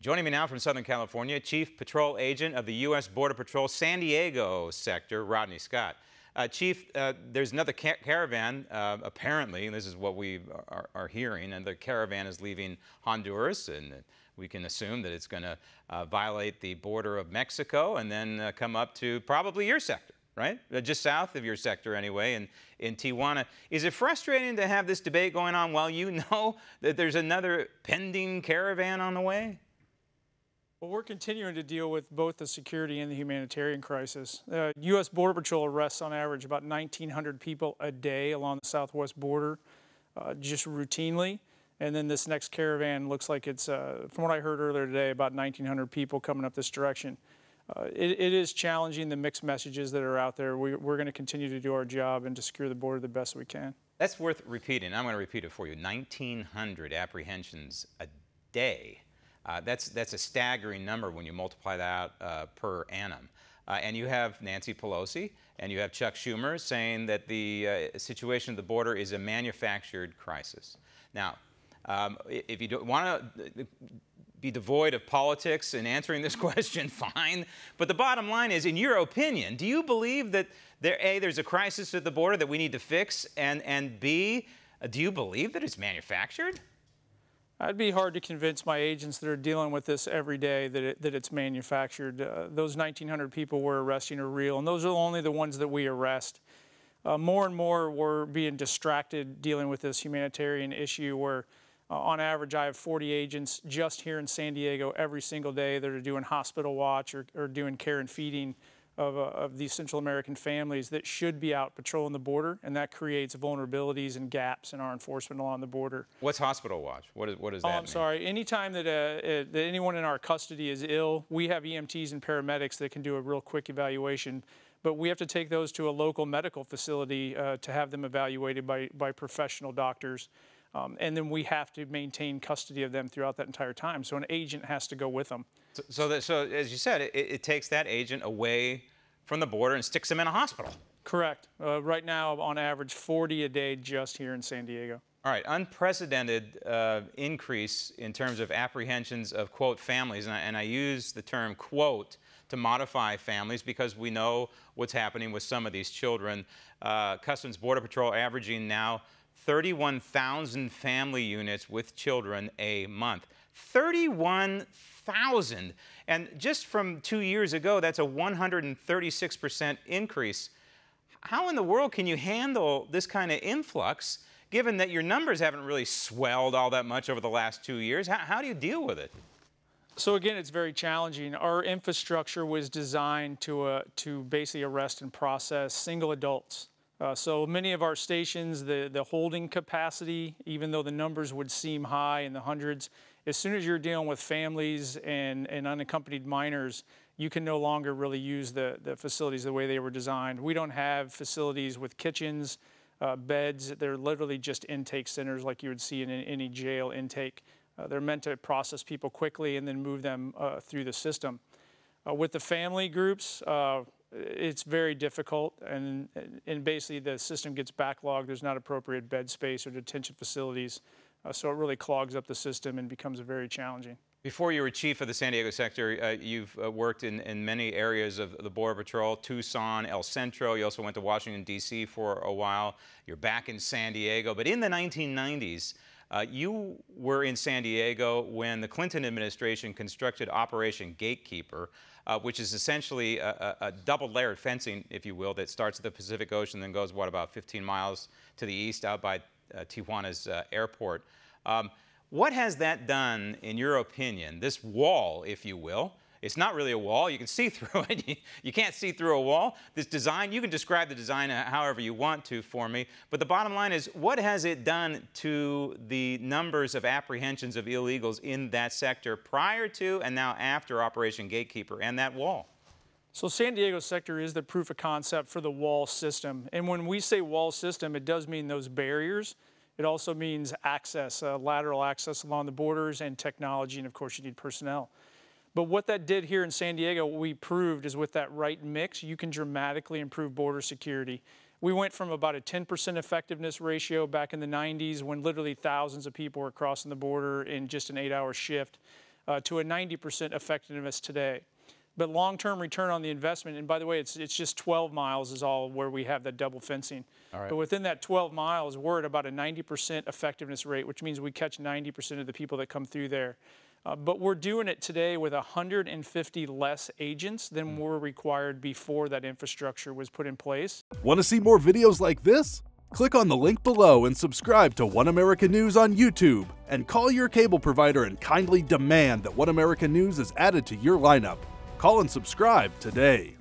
Joining me now from Southern California, Chief Patrol Agent of the U.S. Border Patrol San Diego Sector, Rodney Scott. Chief, there's another caravan, apparently, and this is what we are hearing, and the caravan is leaving Honduras, and we can assume that it's going to violate the border of Mexico and then come up to probably your sector, right? Just south of your sector anyway, in Tijuana. Is it frustrating to have this debate going on while you know that there's another pending caravan on the way? Well, we're continuing to deal with both the security and the humanitarian crisis. U.S. Border Patrol arrests on average about 1,900 people a day along the southwest border, just routinely. And then this next caravan looks like it's, from what I heard earlier today, about 1,900 people coming up this direction. It is challenging, the mixed messages that are out there. We're going to continue to do our job and to secure the border the best we can. That's worth repeating. I'm going to repeat it for you. 1,900 apprehensions a day. That's a staggering number when you multiply that out per annum. And you have Nancy Pelosi and you have Chuck Schumer saying that the situation at the border is a manufactured crisis. Now, if you don't want to be devoid of politics in answering this question, fine. But the bottom line is, in your opinion, do you believe that there's a crisis at the border that we need to fix, and B, do you believe that it's manufactured? It'd be hard to convince my agents that are dealing with this every day that it's manufactured. Those 1,900 people we're arresting are real, and those are only the ones that we arrest. More and more we're being distracted dealing with this humanitarian issue where on average I have 40 agents just here in San Diego every single day that are doing hospital watch or doing care and feeding of these Central American families that should be out patrolling the border, and that creates vulnerabilities and gaps in our enforcement along the border. What's hospital watch? What does that mean? I'm sorry. Anytime that anyone in our custody is ill, we have EMTs and paramedics that can do a real quick evaluation, but we have to take those to a local medical facility to have them evaluated by professional doctors. And then we have to maintain custody of them throughout that entire time. So an agent has to go with them. So as you said, it takes that agent away from the border and sticks them in a hospital. Correct. Right now, on average, 40 a day just here in San Diego. All right, unprecedented increase in terms of apprehensions of, quote, families. And I use the term, quote, to modify families because we know what's happening with some of these children. Customs Border Patrol averaging now 31,000 family units with children a month. 31,000. And just from 2 years ago, that's a 136% increase. How in the world can you handle this kind of influx, given that your numbers haven't really swelled all that much over the last 2 years? How do you deal with it? So again, it's very challenging. Our infrastructure was designed to basically arrest and process single adults. So many of our stations, the holding capacity, even though the numbers would seem high in the hundreds, as soon as you're dealing with families and unaccompanied minors, you can no longer really use the facilities the way they were designed. We don't have facilities with kitchens, beds. They're literally just intake centers like you would see in any jail intake. They're meant to process people quickly and then move them through the system. With the family groups, it's very difficult, and basically the system gets backlogged. There's not appropriate bed space or detention facilities, so it really clogs up the system and becomes very challenging. Before you were chief of the San Diego sector, you've worked in many areas of the Border Patrol, Tucson, El Centro. You also went to Washington, D.C. for a while. You're back in San Diego. But in the 1990s, you were in San Diego when the Clinton administration constructed Operation Gatekeeper, which is essentially a double-layered fencing, if you will, that starts at the Pacific Ocean and then goes, what, about 15 miles to the east out by Tijuana's airport. What has that done, in your opinion, this wall, if you will? It's not really a wall. You can see through it. You can't see through a wall. This design, you can describe the design however you want to for me. But the bottom line is, what has it done to the numbers of apprehensions of illegals in that sector prior to and now after Operation Gatekeeper and that wall? So San Diego sector is the proof of concept for the wall system. And when we say wall system, it does mean those barriers. It also means access, lateral access along the borders and technology, and of course you need personnel. But what that did here in San Diego, what we proved is with that right mix, you can dramatically improve border security. We went from about a 10% effectiveness ratio back in the 90s when literally thousands of people were crossing the border in just an 8-hour shift. to a 90% effectiveness today. But long-term return on the investment, and by the way, it's just 12 miles is all where we have that double fencing. All right. But within that 12 miles, we're at about a 90% effectiveness rate, which means we catch 90% of the people that come through there. But we're doing it today with 150 less agents than were required before that infrastructure was put in place. Want to see more videos like this? Click on the link below and subscribe to One America News on YouTube. And call your cable provider and kindly demand that One America News is added to your lineup. Call and subscribe today.